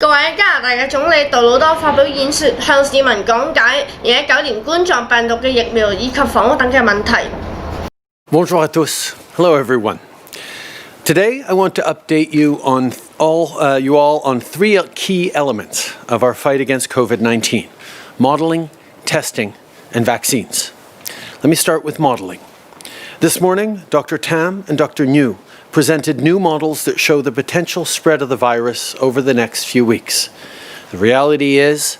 各位加拿大嘅總理杜魯多發表演說，向市民講解2019年冠狀病毒嘅疫苗以及房屋等嘅問題。Bonjour à tous. Hello, everyone. Today, I want to update you on on three key elements of our fight against COVID-19: modeling, testing, and vaccines. Let me start with modeling. This morning, Dr. Tam and Dr. New presented new models that show the potential spread of the virus over the next few weeks. The reality is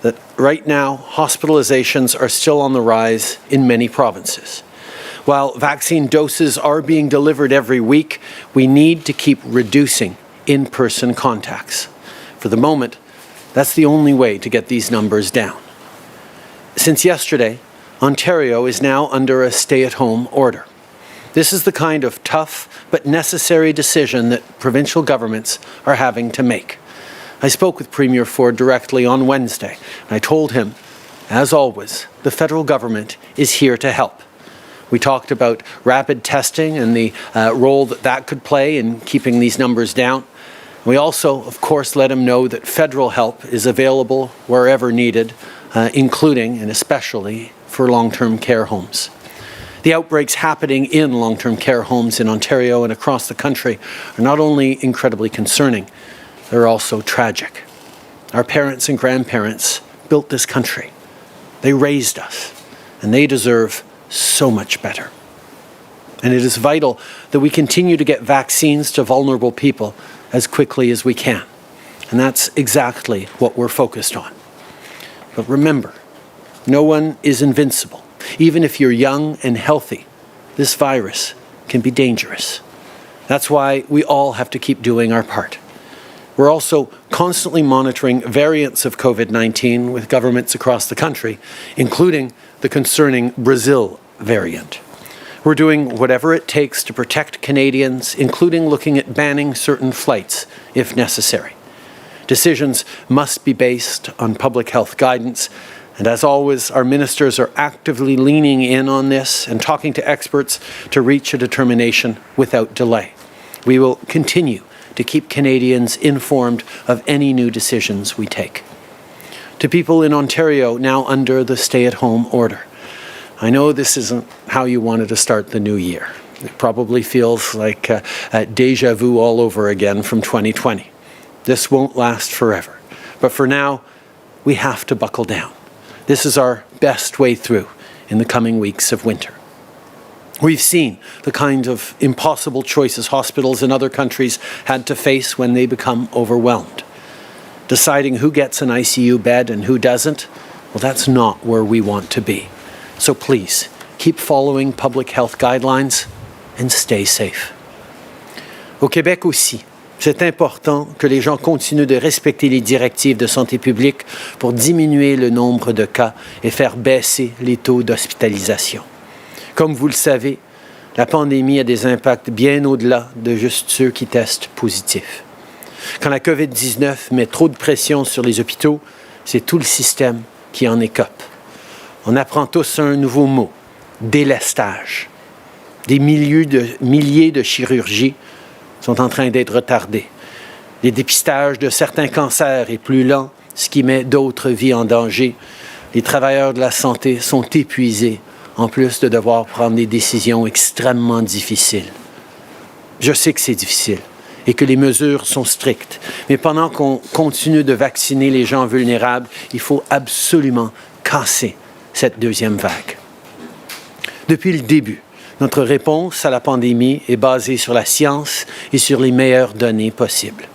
that right now, hospitalizations are still on the rise in many provinces. While vaccine doses are being delivered every week, we need to keep reducing in-person contacts. For the moment, that's the only way to get these numbers down. Since yesterday, Ontario is now under a stay-at-home order. This is the kind of tough but necessary decision that provincial governments are having to make. I spoke with Premier Ford directly on Wednesday, and I told him, as always, the federal government is here to help. We talked about rapid testing and the role that could play in keeping these numbers down. We also, of course, let him know that federal help is available wherever needed, including and especially for long-term care homes. The outbreaks happening in long-term care homes in Ontario and across the country are not only incredibly concerning, they're also tragic. Our parents and grandparents built this country. They raised us, and they deserve so much better. And it is vital that we continue to get vaccines to vulnerable people as quickly as we can. And that's exactly what we're focused on. But remember, no one is invincible. Even if you're young and healthy, this virus can be dangerous. That's why we all have to keep doing our part. We're also constantly monitoring variants of COVID-19 with governments across the country, including the concerning Brazil variant. We're doing whatever it takes to protect Canadians, including looking at banning certain flights if necessary. Decisions must be based on public health guidance. And as always, our ministers are actively leaning in on this and talking to experts to reach a determination without delay. We will continue to keep Canadians informed of any new decisions we take. To people in Ontario now under the stay-at-home order, I know this isn't how you wanted to start the new year. It probably feels like déjà vu all over again from 2020. This won't last forever. But for now, we have to buckle down. This is our best way through in the coming weeks of winter. We've seen the kind of impossible choices hospitals in other countries had to face when they become overwhelmed. Deciding who gets an ICU bed and who doesn't, well, that's not where we want to be. So please, keep following public health guidelines and stay safe. Au Québec aussi, c'est important que les gens continuent de respecter les directives de santé publique pour diminuer le nombre de cas et faire baisser les taux d'hospitalisation. Comme vous le savez, la pandémie a des impacts bien au-delà de juste ceux qui testent positifs. Quand la COVID-19 met trop de pression sur les hôpitaux, c'est tout le système qui en écope. On apprend tous un nouveau mot, délestage. Des milliers de chirurgies sont en train d'être retardés. Les dépistages de certains cancers est plus lent, ce qui met d'autres vies en danger. Les travailleurs de la santé sont épuisés, en plus de devoir prendre des décisions extrêmement difficiles. Je sais que c'est difficile et que les mesures sont strictes, mais pendant qu'on continue de vacciner les gens vulnérables, il faut absolument casser cette deuxième vague. Depuis le début, notre réponse à la pandémie est basée sur la science et sur les meilleures données possibles.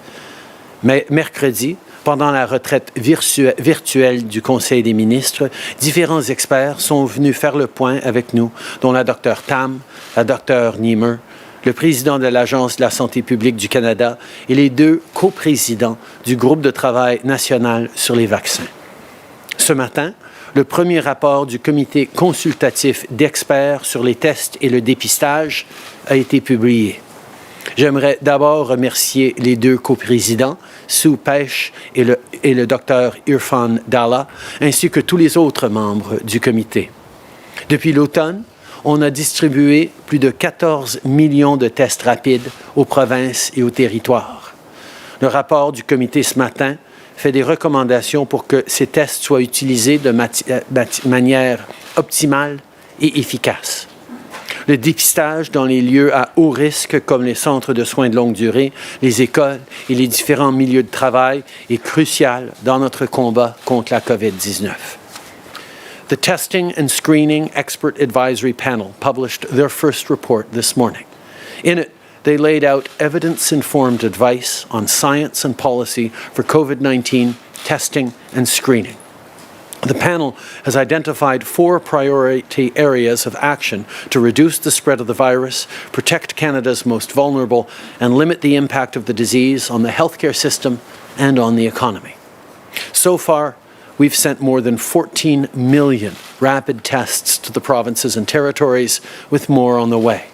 Mais mercredi, pendant la retraite virtuelle du Conseil des ministres, différents experts sont venus faire le point avec nous, dont la Dr Tam, la Dr Niemer, le président de l'Agence de la santé publique du Canada et les deux coprésidents du groupe de travail national sur les vaccins. Ce matin, le premier rapport du comité consultatif d'experts sur les tests et le dépistage a été publié. J'aimerais d'abord remercier les deux coprésidents, Sue Pêche et le Dr Irfan Dalla, ainsi que tous les autres membres du comité. Depuis l'automne, on a distribué plus de 14 millions de tests rapides aux provinces et aux territoires. Le rapport du comité ce matin fait des recommandations pour que ces tests soient utilisés de manière optimale et efficace. Le dépistage dans les lieux à haut risque comme les centres de soins de longue durée, les écoles et les différents milieux de travail est crucial dans notre combat contre la COVID-19. The Testing and Screening Expert Advisory Panel published their first report this morning. In it, they laid out evidence-informed advice on science and policy for COVID-19 testing and screening. The panel has identified 4 priority areas of action to reduce the spread of the virus, protect Canada's most vulnerable, and limit the impact of the disease on the healthcare system and on the economy. So far, we've sent more than 14 million rapid tests to the provinces and territories, with more on the way.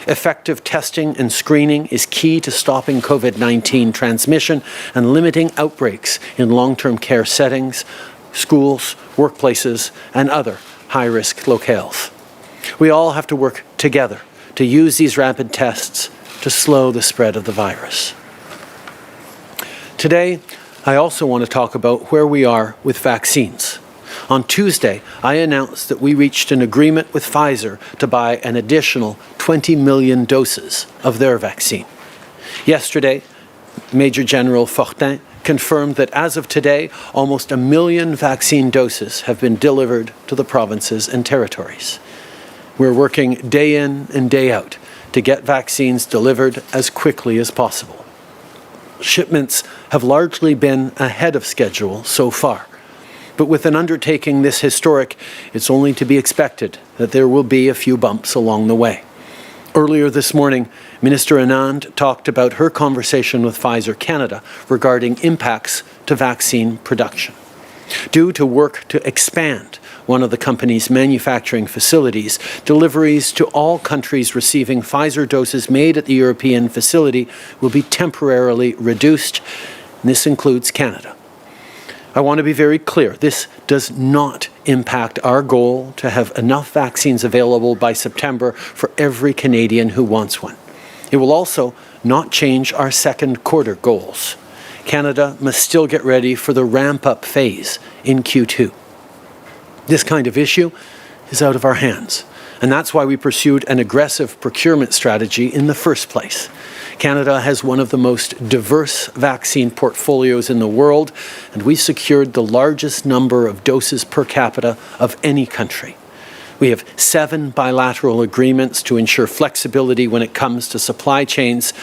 Effective testing and screening is key to stopping COVID-19 transmission and limiting outbreaks in long-term care settings, schools, workplaces, and other high-risk locales. We all have to work together to use these rapid tests to slow the spread of the virus. Today, I also want to talk about where we are with vaccines. On Tuesday, I announced that we reached an agreement with Pfizer to buy an additional 20 million doses of their vaccine. Yesterday, Major General Fortin confirmed that as of today, almost 1 million vaccine doses have been delivered to the provinces and territories. We're working day in and day out to get vaccines delivered as quickly as possible. Shipments have largely been ahead of schedule so far, but with an undertaking this historic, it's only to be expected that there will be a few bumps along the way. Earlier this morning, Minister Anand talked about her conversation with Pfizer Canada regarding impacts to vaccine production. Due to work to expand one of the company's manufacturing facilities, deliveries to all countries receiving Pfizer doses made at the European facility will be temporarily reduced, and this includes Canada. I want to be very clear, this does not impact our goal to have enough vaccines available by September for every Canadian who wants one. It will also not change our second quarter goals. Canada must still get ready for the ramp-up phase in Q2. This kind of issue is out of our hands, and that's why we pursued an aggressive procurement strategy in the first place. Canada has one of the most diverse vaccine portfolios in the world, and we secured the largest number of doses per capita of any country. We have 7 bilateral agreements to ensure flexibility when it comes to supply chains,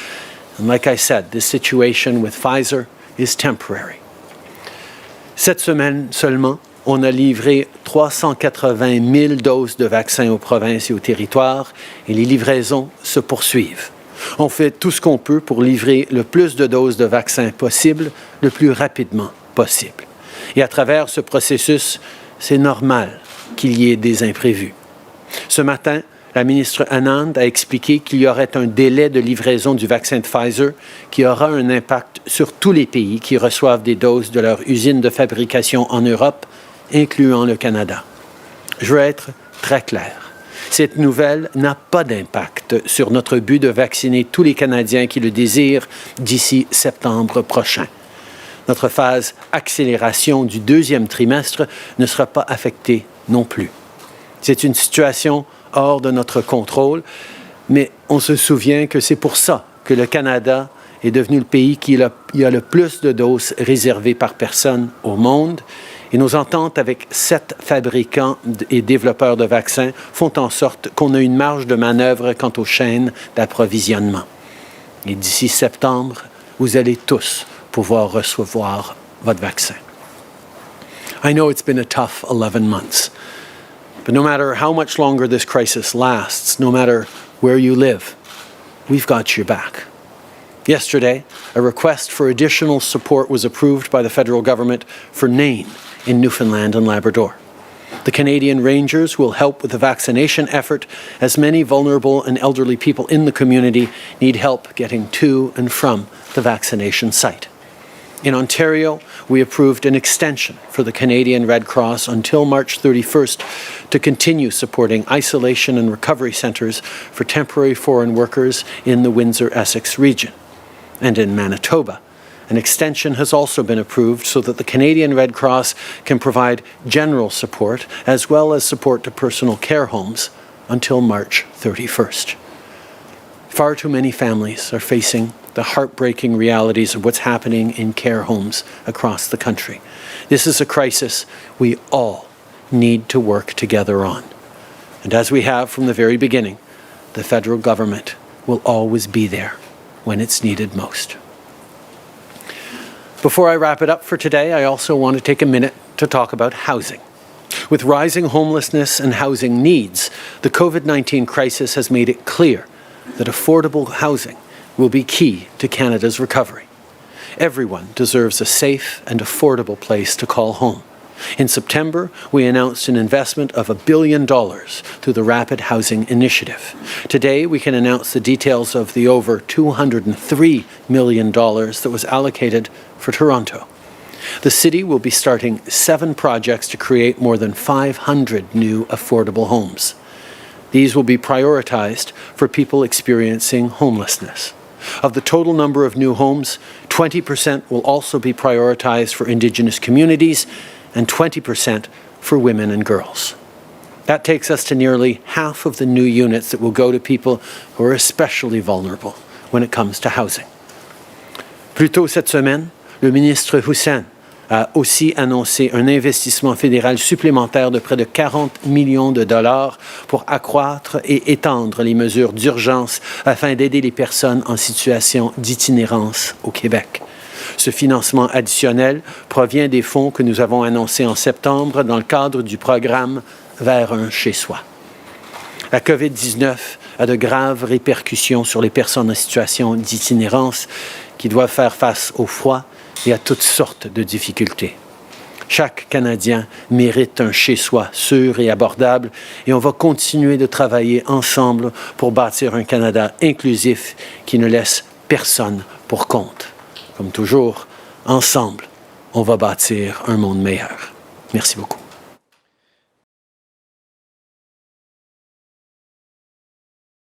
and like I said, this situation with Pfizer is temporary. Cette semaine seulement, on a livré 380 000 doses de vaccins aux provinces et aux territoires, et les livraisons se poursuivent. On fait tout ce qu'on peut pour livrer le plus de doses de vaccins possible, le plus rapidement possible. Et à travers ce processus, c'est normal qu'il y ait des imprévus. Ce matin, la ministre Anand a expliqué qu'il y aurait un délai de livraison du vaccin de Pfizer qui aura un impact sur tous les pays qui reçoivent des doses de leur usine de fabrication en Europe, incluant le Canada. Je veux être très clair. Cette nouvelle n'a pas d'impact sur notre but de vacciner tous les Canadiens qui le désirent d'ici septembre prochain. Notre phase accélération du 2e trimestre ne sera pas affectée non plus. C'est une situation hors de notre contrôle, mais on se souvient que c'est pour ça que le Canada est devenu le pays qui a le plus de doses réservées par personne au monde. Et nos ententes avec 7 fabricants et développeurs de vaccins font en sorte qu'on a une marge de manœuvre quant aux chaînes d'approvisionnement. Et d'ici septembre, vous allez tous pouvoir recevoir votre vaccin. I know it's been a tough 11 months, but no matter how much longer this crisis lasts, no matter where you live, we've got your back. Yesterday, a request for additional support was approved by the federal government for Nain in Newfoundland and Labrador. The Canadian Rangers will help with the vaccination effort, as many vulnerable and elderly people in the community need help getting to and from the vaccination site. In Ontario, we approved an extension for the Canadian Red Cross until March 31st to continue supporting isolation and recovery centres for temporary foreign workers in the Windsor-Essex region. And in Manitoba, An extension has also been approved so that the Canadian Red Cross can provide general support as well as support to personal care homes until March 31st. Far too many families are facing the heartbreaking realities of what's happening in care homes across the country. This is a crisis we all need to work together on. And as we have from the very beginning, the federal government will always be there when it's needed most. Before I wrap it up for today, I also want to take a minute to talk about housing. With rising homelessness and housing needs, the COVID-19 crisis has made it clear that affordable housing will be key to Canada's recovery. Everyone deserves a safe and affordable place to call home. In September, we announced an investment of $1 billion through the Rapid Housing Initiative. Today, we can announce the details of the over $203 million that was allocated for Toronto. The city will be starting 7 projects to create more than 500 new affordable homes. These will be prioritized for people experiencing homelessness. Of the total number of new homes, 20% will also be prioritized for Indigenous communities and 20% for women and girls. That takes us to nearly half of the new units that will go to people who are especially vulnerable when it comes to housing. Plus tôt cette semaine, le ministre Hussen a aussi annoncé un investissement fédéral supplémentaire de près de 40 millions de dollars pour accroître et étendre les mesures d'urgence afin d'aider les personnes en situation d'itinérance au Québec. Ce financement additionnel provient des fonds que nous avons annoncés en septembre dans le cadre du programme Vers un chez-soi. La COVID-19 a de graves répercussions sur les personnes en situation d'itinérance qui doivent faire face au froid et à toutes sortes de difficultés. Chaque Canadien mérite un chez-soi sûr et abordable et on va continuer de travailler ensemble pour bâtir un Canada inclusif qui ne laisse personne pour compte. Comme toujours, ensemble, on va bâtir un monde meilleur. Merci beaucoup.